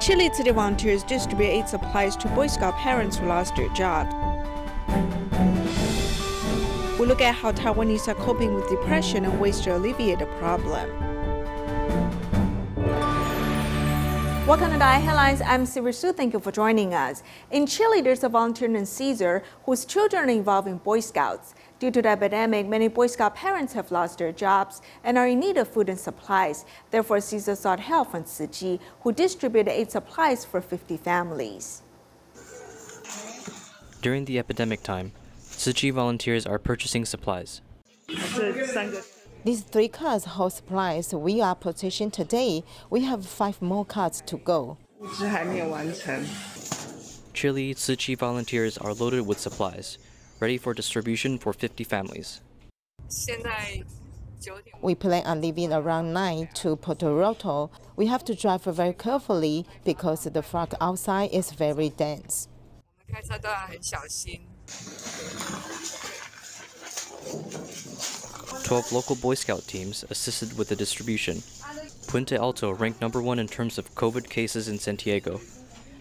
Chile Tzu Chi volunteers distribute aid supplies to Boy Scout parents who lost their jobs. We look at how Taiwanese are coping with depression and ways to alleviate the problem. Welcome to DaAi Headlines. I'm Siri Su. Thank you for joining us. In Chile, there's a volunteer named Cesar whose children are involved in Boy Scouts. Due to the epidemic, many Boy Scout parents have lost their jobs and are in need of food and supplies. Therefore, Cesar sought help from Tzu Chi, who distributed aid supplies for 50 families. During the epidemic time, Tzu Chi volunteers are purchasing supplies. These 3 carts hold supplies we are purchasing today. We have 5 more carts to go. Chile Tzu Chi volunteers are loaded with supplies, ready for distribution for 50 families. We plan on leaving around 9 to Puerto Rico. We have to drive very carefully because the fog outside is very dense. 12 local Boy Scout teams assisted with the distribution. Puente Alto ranked #1 in terms of COVID cases in Santiago.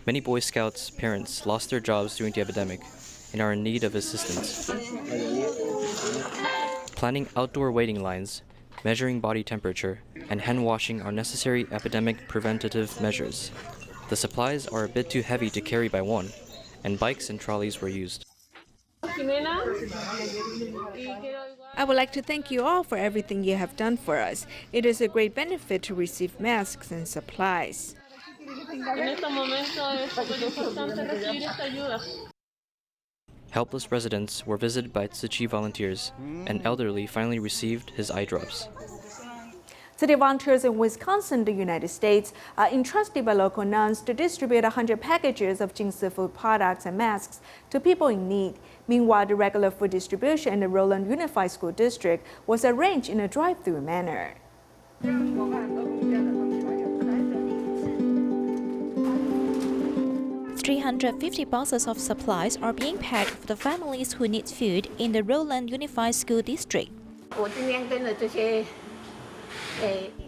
Many Boy Scouts' parents lost their jobs during the epidemic and are in need of assistance. Planning outdoor waiting lines, measuring body temperature, and hand washing are necessary epidemic preventative measures. The supplies are a bit too heavy to carry by one, and bikes and trolleys were used. I would like to thank you all for everything you have done for us. It is a great benefit to receive masks and supplies. Helpless residents were visited by Tzu Chi volunteers. An elderly finally received his eye drops. Tzu Chi volunteers in Wisconsin, the United States, are entrusted by local nuns to distribute 100 packages of Jing Si food products and masks to people in need. Meanwhile, the regular food distribution in the Rowland Unified School District was arranged in a drive-through manner. 350 boxes of supplies are being packed for the families who need food in the Rowland Unified School District.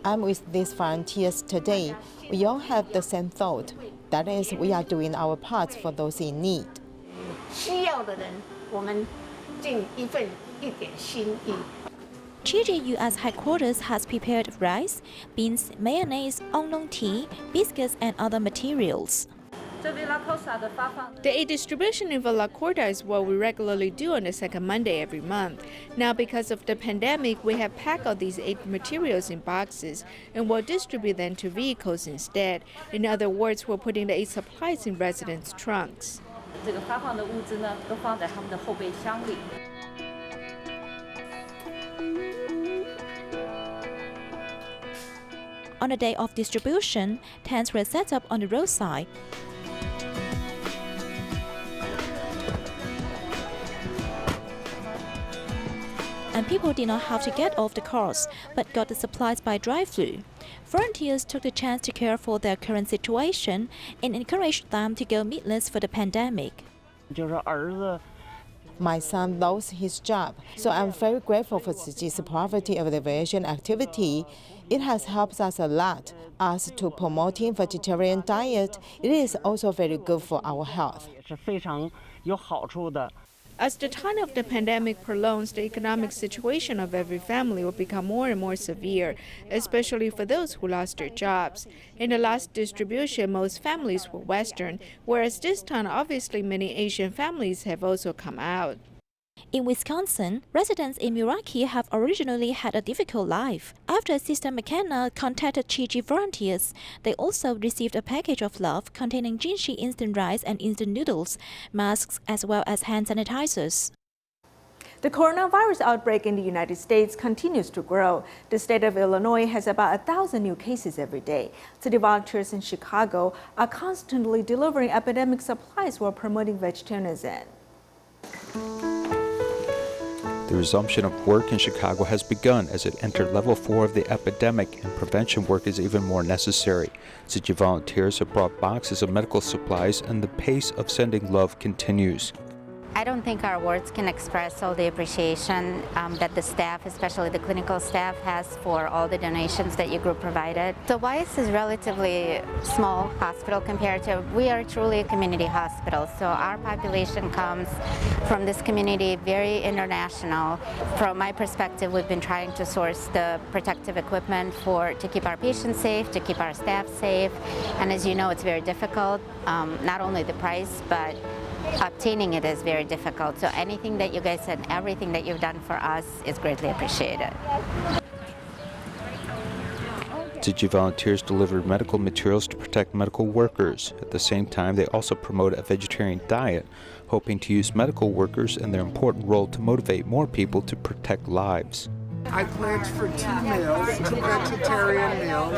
I'm with these volunteers today. We all have the same thought. That is, we are doing our part for those in need. Chile U.S. headquarters has prepared rice, beans, mayonnaise, oolong tea, biscuits, and other materials. The aid distribution in Villa Corta is what we regularly do on the second Monday every month. Now, because of the pandemic, we have packed all these aid materials in boxes and will distribute them to vehicles instead. In other words, we're putting the aid supplies in residents' trunks. On the day of distribution, tents were set up on the roadside. And people did not have to get off the cars, but got the supplies by drive-through. Volunteers took the chance to care for their current situation and encouraged them to go meatless for the pandemic. My son lost his job, so I'm very grateful for Tzu Chi's poverty alleviation activity. It has helped us a lot. As to promoting vegetarian diet, it is also very good for our health. As the time of the pandemic prolongs, the economic situation of every family will become more and more severe, especially for those who lost their jobs. In the last distribution, most families were Western, whereas this time, obviously, many Asian families have also come out. In Wisconsin, residents in Milwaukee have originally had a difficult life. After Sister McKenna contacted Tzu Chi volunteers, they also received a package of love containing Jing Si instant rice and instant noodles, masks, as well as hand sanitizers. The coronavirus outbreak in the United States continues to grow. The state of Illinois has about 1,000 new cases every day. City volunteers in Chicago are constantly delivering epidemic supplies while promoting vegetarianism. The resumption of work in Chicago has begun as it entered level 4 of the epidemic, and prevention work is even more necessary. Tzu Chi volunteers have brought boxes of medical supplies, and the pace of sending love continues. I don't think our words can express all the appreciation that the staff, especially the clinical staff, has for all the donations that your group provided. So Weiss is relatively small hospital compared to, we are truly a community hospital. So our population comes from this community, very international. From my perspective, we've been trying to source the protective equipment to keep our patients safe, to keep our staff safe. And as you know, it's very difficult, not only the price, but obtaining it is very difficult. So anything that you guys and everything that you've done for us is greatly appreciated. Tzu Chi volunteers delivered medical materials to protect medical workers. At the same time, they also promote a vegetarian diet, hoping to use medical workers and their important role to motivate more people to protect lives. I pledged for 2 meals, 2 vegetarian meals,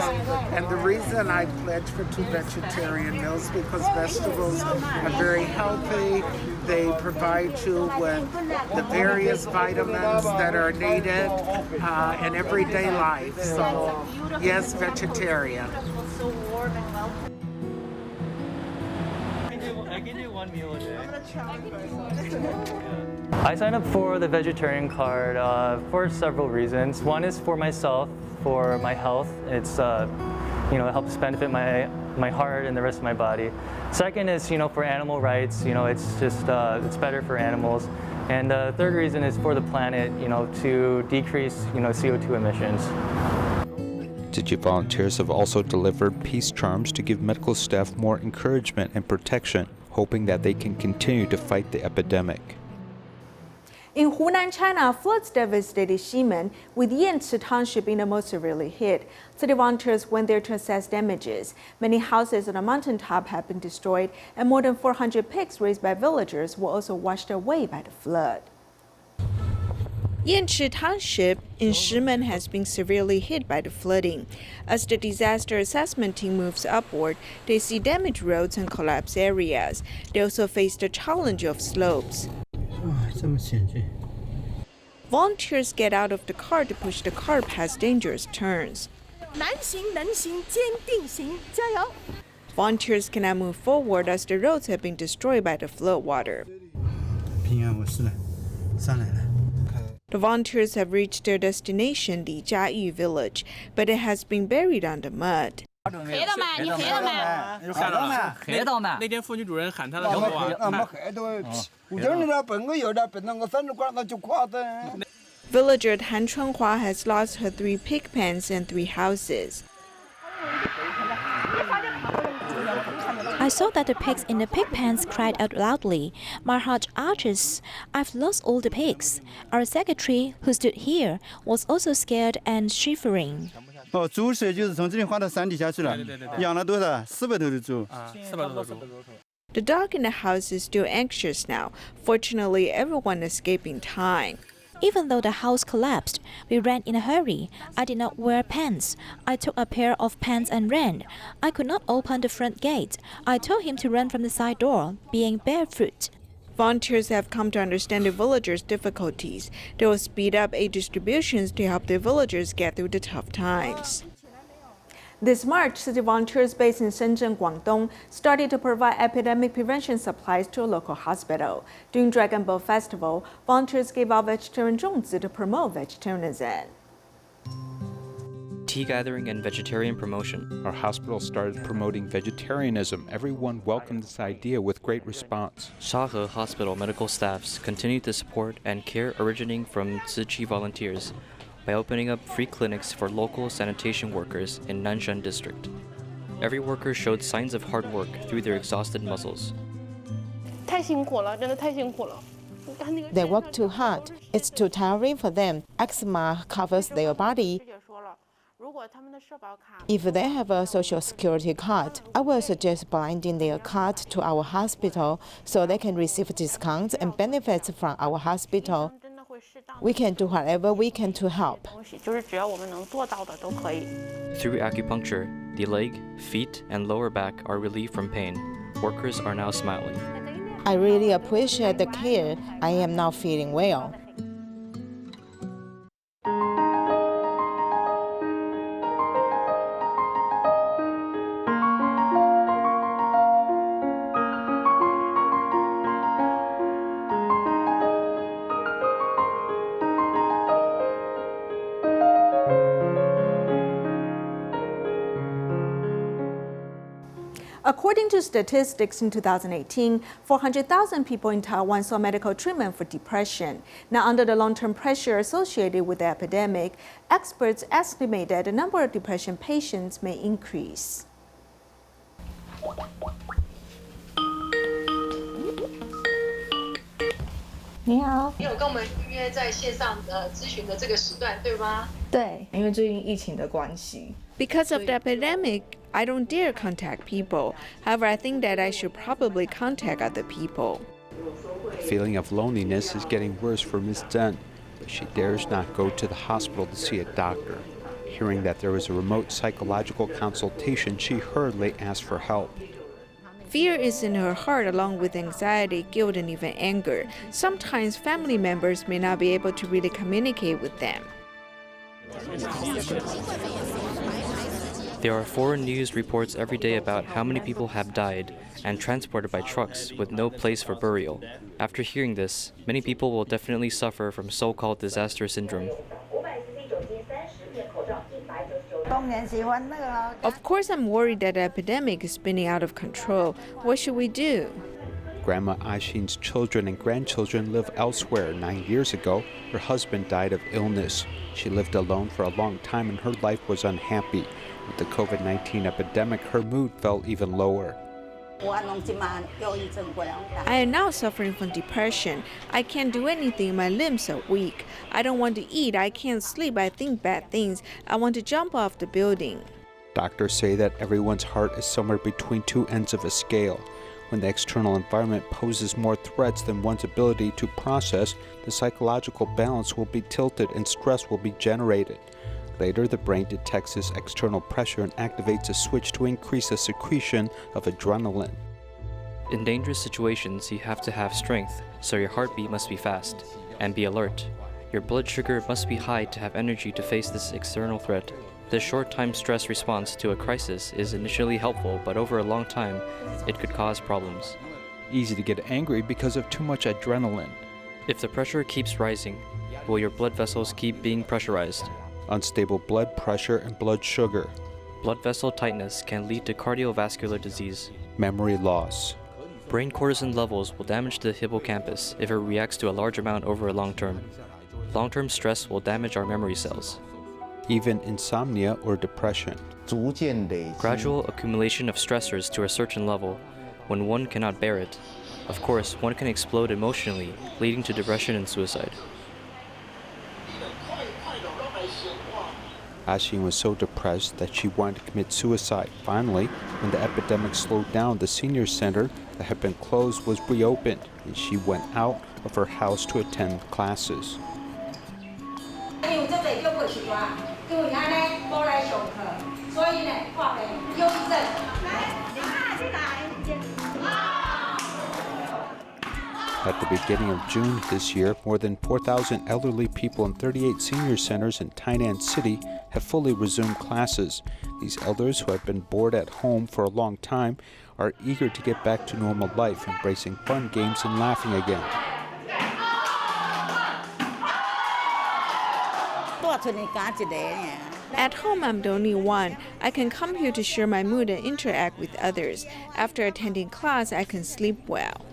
and the reason I pledged for 2 vegetarian meals because vegetables are very healthy. They provide you with the various vitamins that are needed in everyday life. So, yes, vegetarian. I can do 1 meal a day. I signed up for the vegetarian card for several reasons. One is for myself, for my health. It's it helps benefit my heart and the rest of my body. Second is for animal rights. It's just it's better for animals. And the third reason is for the planet. To decrease CO2 emissions. Tzu Chi volunteers have also delivered peace charms to give medical staff more encouragement and protection, hoping that they can continue to fight the epidemic. In Hunan, China, floods devastated Ximen, with Jing Si township being the most severely hit. City volunteers went there to assess damages. Many houses on a mountaintop have been destroyed, and more than 400 pigs raised by villagers were also washed away by the flood. Jing Si township in Ximen has been severely hit by the flooding. As the disaster assessment team moves upward, they see damaged roads and collapsed areas. They also face the challenge of slopes. Volunteers get out of the car to push the car past dangerous turns. Volunteers cannot move forward as the roads have been destroyed by the floodwater. The volunteers have reached their destination, the Jiayu village, but it has been buried under mud. Villager Han Chunhua has lost her 3 pig pens and 3 houses. I saw that the pigs in the pig pens cried out loudly. My heart arches. I've lost all the pigs. Our secretary, who stood here, was also scared and shivering. 猪舍就是从这里划到山底下去了，养了多少？400头的猪。The dog in the house is still anxious now. Fortunately, everyone escaped in time. Even though the house collapsed, we ran in a hurry. I did not wear pants. I took a pair of pants and ran. I could not open the front gate. I told him to run from the side door, being barefoot. Volunteers have come to understand the villagers' difficulties. They will speed up aid distributions to help the villagers get through the tough times. This March, city volunteers based in Shenzhen, Guangdong, started to provide epidemic prevention supplies to a local hospital. During Dragon Boat Festival, volunteers gave out vegetarian zhongzi to promote vegetarianism. Tea gathering and vegetarian promotion. Our hospital started promoting vegetarianism. Everyone welcomed this idea with great response. Shahe Hospital medical staffs continue to support and care originating from Tzu Chi volunteers by opening up free clinics for local sanitation workers in Nanshan district. Every worker showed signs of hard work through their exhausted muscles. They work too hard. It's too tiring for them. Eczema covers their body. If they have a social security card, I will suggest binding their card to our hospital so they can receive discounts and benefits from our hospital. We can do whatever we can to help. Through acupuncture, the leg, feet, and lower back are relieved from pain. Workers are now smiling. I really appreciate the care. I am now feeling well. According to statistics in 2018, 400,000 people in Taiwan saw medical treatment for depression. Now, under the long-term pressure associated with the epidemic, experts estimate that the number of depression patients may increase. 你好，你有跟我们预约在线上咨询的这个时段，对吗？对，因为最近疫情的关系。 Because of the epidemic, I don't dare contact people. However, I think that I should probably contact other people. The feeling of loneliness is getting worse for Ms. Zhen, but she dares not go to the hospital to see a doctor. Hearing that there was a remote psychological consultation, she hurriedly asked for help. Fear is in her heart along with anxiety, guilt, and even anger. Sometimes family members may not be able to really communicate with them. There are foreign news reports every day about how many people have died and transported by trucks with no place for burial. After hearing this, many people will definitely suffer from so-called disaster syndrome. Of course, I'm worried that the epidemic is spinning out of control. What should we do? Grandma Aishin's children and grandchildren live elsewhere. 9 years ago, her husband died of illness. She lived alone for a long time and her life was unhappy. With the COVID-19 epidemic, her mood fell even lower. I am now suffering from depression. I can't do anything. My limbs are weak. I don't want to eat. I can't sleep. I think bad things. I want to jump off the building. Doctors say that everyone's heart is somewhere between two ends of a scale. When the external environment poses more threats than one's ability to process, the psychological balance will be tilted and stress will be generated. Later, the brain detects this external pressure and activates a switch to increase the secretion of adrenaline. In dangerous situations, you have to have strength, so your heartbeat must be fast and be alert. Your blood sugar must be high to have energy to face this external threat. This short-time stress response to a crisis is initially helpful, but over a long time, it could cause problems. Easy to get angry because of too much adrenaline. If the pressure keeps rising, will your blood vessels keep being pressurized? Unstable blood pressure and blood sugar. Blood vessel tightness can lead to cardiovascular disease. Memory loss. Brain cortisol levels will damage the hippocampus if it reacts to a large amount over a long term. Long-term stress will damage our memory cells. Even insomnia or depression. Gradual accumulation of stressors to a certain level, when one cannot bear it. Of course, one can explode emotionally, leading to depression and suicide. Ashin was so depressed that she wanted to commit suicide. Finally, when the epidemic slowed down, the senior center that had been closed was reopened, and she went out of her house to attend classes. At the beginning of June this year, more than 4,000 elderly people in 38 senior centers in Tainan City have fully resumed classes. These elders who have been bored at home for a long time are eager to get back to normal life, embracing fun games and laughing again. At home, I'm the only one. I can come here to share my mood and interact with others. After attending class, I can sleep well.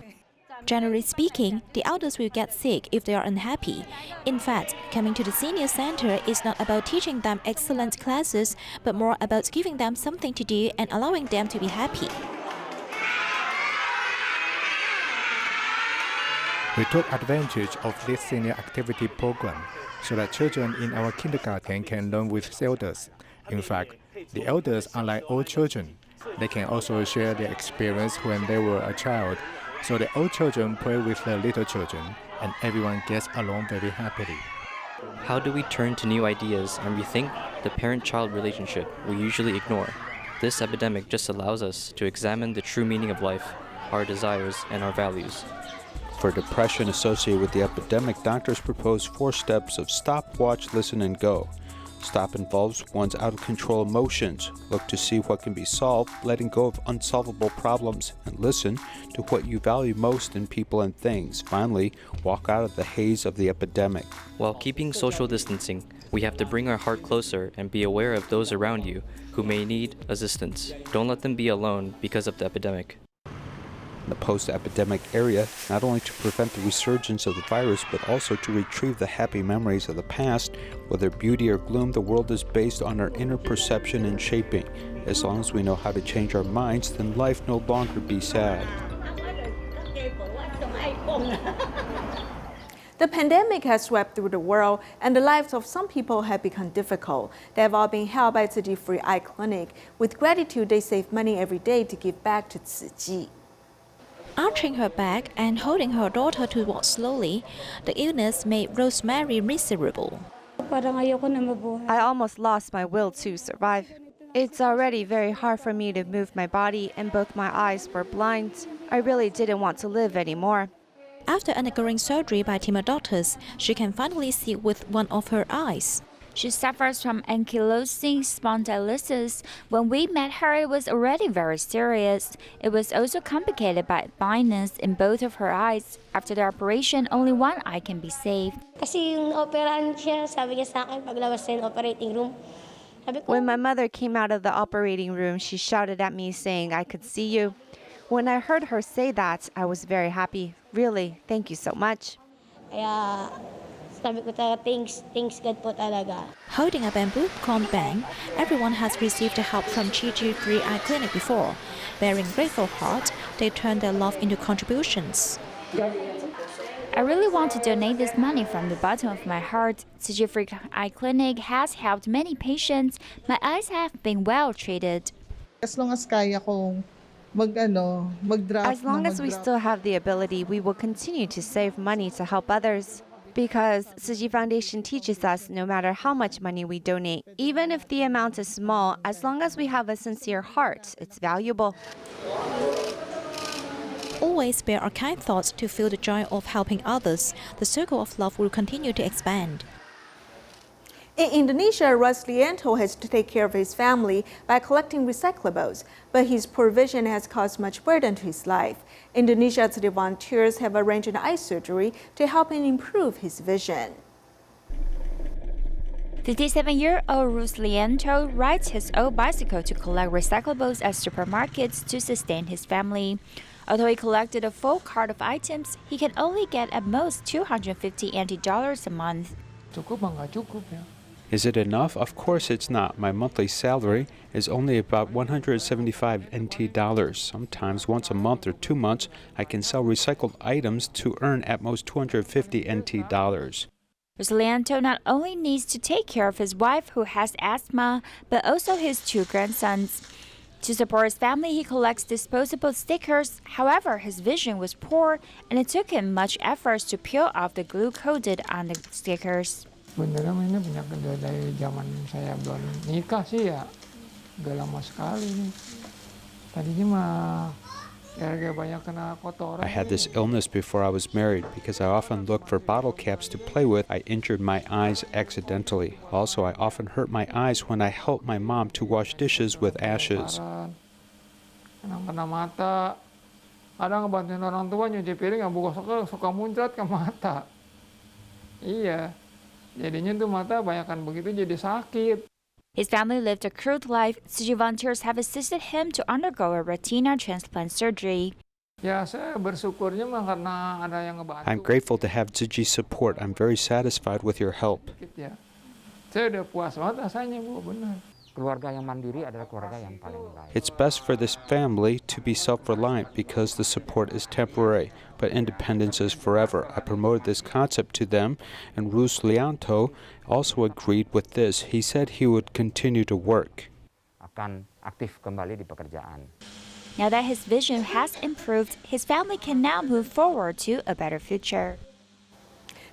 Generally speaking, the elders will get sick if they are unhappy. In fact, coming to the senior center is not about teaching them excellent classes, but more about giving them something to do and allowing them to be happy. We took advantage of this senior activity program so that children in our kindergarten can learn with elders. In fact, the elders are like old children. They can also share their experience when they were a child. So the old children play with the little children, and everyone gets along very happily. How do we turn to new ideas and rethink the parent-child relationship we usually ignore? This epidemic just allows us to examine the true meaning of life, our desires, and our values. For depression associated with the epidemic, doctors propose 4 steps of stop, watch, listen, and go. Stop involves one's out-of-control emotions. Look to see what can be solved, letting go of unsolvable problems, and listen to what you value most in people and things. Finally, walk out of the haze of the epidemic. While keeping social distancing, We have to bring our heart closer and be aware of those around you who may need assistance. Don't let them be alone because of the epidemic. In the post-epidemic area, not only to prevent the resurgence of the virus, but also to retrieve the happy memories of the past. Whether beauty or gloom, the world is based on our inner perception and shaping. As long as we know how to change our minds, then life no longer be sad. The pandemic has swept through the world, and the lives of some people have become difficult. They have all been helped by Tzu Chi Free Eye Clinic. With gratitude, they save money every day to give back to Tzu Chi. Arching her back and holding her daughter to walk slowly, the illness made Rosemary miserable. I almost lost my will to survive. It's already very hard for me to move my body, and both my eyes were blind. I really didn't want to live anymore. After undergoing surgery by team of doctors, she can finally see with one of her eyes. She suffers from ankylosing spondylosis. When we met her, it was already very serious. It was also complicated by blindness in both of her eyes. After the operation, only one eye can be saved. When my mother came out of the operating room, she shouted at me saying I could see you. When I heard her say that, I was very happy. Really, thank you so much. Holding a bamboo corn bang, everyone has received help from Tzu Chi Free Eye Clinic before. Bearing grateful heart, they turn their love into contributions. I really want to donate this money from the bottom of my heart. Tzu Chi Free Eye Clinic has helped many patients. My eyes have been well treated. As long as we still have the ability, we will continue to save money to help others. Because Tzu Chi Foundation teaches us no matter how much money we donate, even if the amount is small, as long as we have a sincere heart, it's valuable. Always spare our kind thoughts to feel the joy of helping others. The circle of love will continue to expand. In Indonesia, Roslianto has to take care of his family by collecting recyclables, but his poor vision has caused much burden to his life. Indonesia's volunteers have arranged an eye surgery to help him improve his vision. 57-year-old Roslianto rides his old bicycle to collect recyclables at supermarkets to sustain his family. Although he collected a full cart of items, he can only get at most $250 a month. Is it enough? Of course it's not. My monthly salary is only about 175 NT dollars. Sometimes once a month or 2 months, I can sell recycled items to earn at most 250 NT dollars. Roslianto not only needs to take care of his wife who has asthma, but also his 2 grandsons. To support his family, he collects disposable stickers. However, his vision was poor, and it took him much effort to peel off the glue coated on the stickers. Sebenarnya ini penyakit dari zaman saya belum nikah sih ya, udah lama sekali nih. Tadinya mah kayak banyak kena kotoran. I had this illness before I was married because I often looked for bottle caps to play with. I injured my eyes accidentally. Also, I often hurt my eyes when I helped my mom to wash dishes with ashes. Kena mata. Ada ngebantuin orang tua nyuci piring, suka muncrat ke mata. Iya. Jadinya tuh mata banyakan begitu jadi sakit. His family lived a crude life. Tzu Chi volunteers have assisted him to undergo a retina transplant surgery. Ya, saya bersyukurnya mah karena ada yang ngebantu. I'm grateful to have Tzu Chi support. I'm very satisfied with your help. Saya udah puas banget rasanya, Bu, benar. Keluarga yang mandiri adalah keluarga yang paling baik. It's best for this family to be self-reliant because the support is temporary, but independence is forever. I promoted this concept to them, and Roslianto also agreed with this. He said he would continue to work. Akan aktif kembali di pekerjaan. Now that his vision has improved, his family can now move forward to a better future.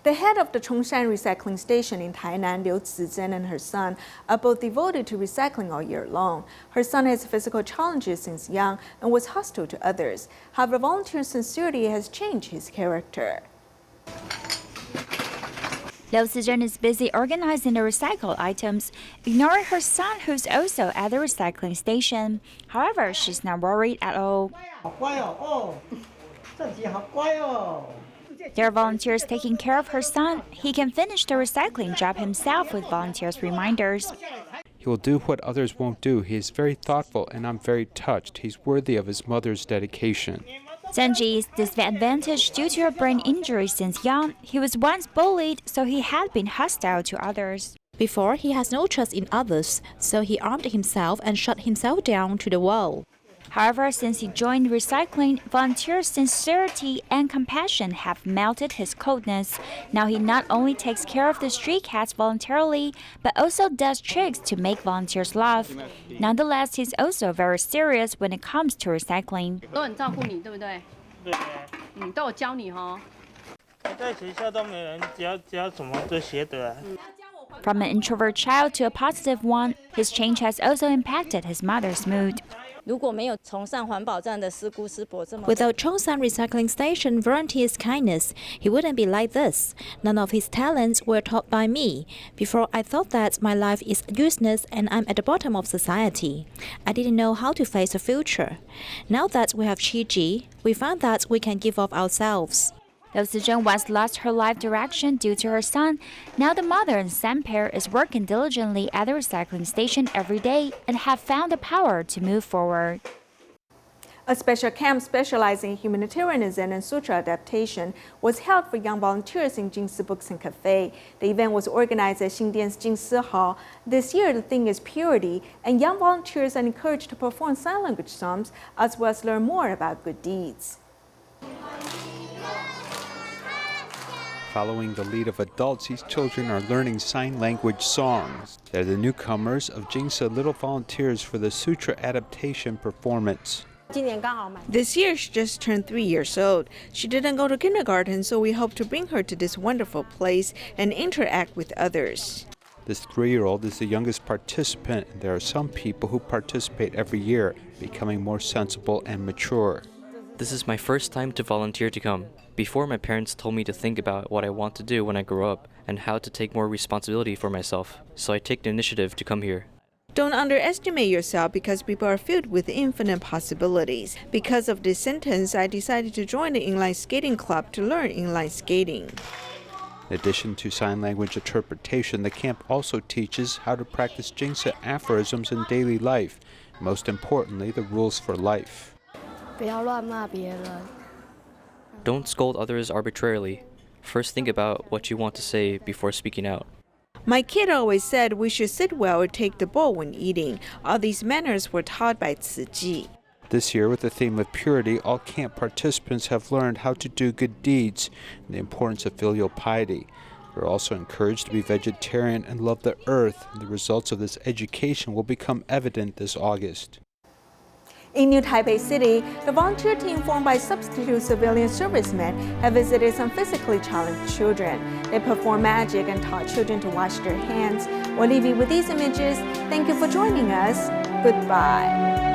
The head of the Chongshan recycling station in Tainan, Liu Zizhen, and her son are both devoted to recycling all year long. Her son has physical challenges since young and was hostile to others. However, volunteer sincerity has changed his character. Liu Zizhen is busy organizing the recycled items, ignoring her son who's also at the recycling station. However, she's not worried at all. There are volunteers taking care of her son. He can finish the recycling job himself with volunteers' reminders. He will do what others won't do. He is very thoughtful, and I'm very touched. He's worthy of his mother's dedication. Zenji is disadvantaged due to a brain injury since young. He was once bullied, so he had been hostile to others. Before, he has no trust in others, so he armed himself and shut himself down to the wall. However, since he joined recycling, volunteers' sincerity and compassion have melted his coldness. Now he not only takes care of the street cats voluntarily, but also does tricks to make volunteers laugh. Nonetheless, he's also very serious when it comes to recycling. From an introvert child to a positive one, his change has also impacted his mother's mood. Without Chongsan Recycling Station volunteers' kindness, he wouldn't be like this. None of his talents were taught by me. Before, I thought that my life is useless and I'm at the bottom of society. I didn't know how to face the future. Now that we have Chi Chi, we found that we can give of ourselves. Though Suzheng once lost her life direction due to her son, now the mother and son pair is working diligently at the recycling station every day and have found the power to move forward. A special camp specializing in humanitarianism and sutra adaptation was held for young volunteers in Jing Si Books and Cafe. The event was organized at Xindian's Jing Si Hall. This year, the theme is purity, and young volunteers are encouraged to perform sign language psalms as well as learn more about good deeds. Following the lead of adults, these children are learning sign language songs. They're the newcomers of Jing Si Little Volunteers for the Sutra adaptation performance. This year, she just turned 3 years old. She didn't go to kindergarten, so we hope to bring her to this wonderful place and interact with others. This 3-year-old is the youngest participant, and there are some people who participate every year, becoming more sensible and mature. This is my first time to volunteer to come. Before, my parents told me to think about what I want to do when I grow up and how to take more responsibility for myself, so I take the initiative to come here. Don't underestimate yourself because people are filled with infinite possibilities. Because of this sentence, I decided to join the inline skating club to learn inline skating. In addition to sign language interpretation, the camp also teaches how to practice Jing Si aphorisms in daily life, most importantly, the rules for life. Don't scold others arbitrarily. First think about what you want to say before speaking out. My kid always said we should sit well or take the bowl when eating. All these manners were taught by Tzu Chi. This year, with the theme of purity, all camp participants have learned how to do good deeds and the importance of filial piety. They're also encouraged to be vegetarian and love the earth, and the results of this education will become evident this August. In New Taipei City, the volunteer team formed by substitute civilian servicemen have visited some physically challenged children. They performed magic and taught children to wash their hands. We'll leave you with these images. Thank you for joining us. Goodbye.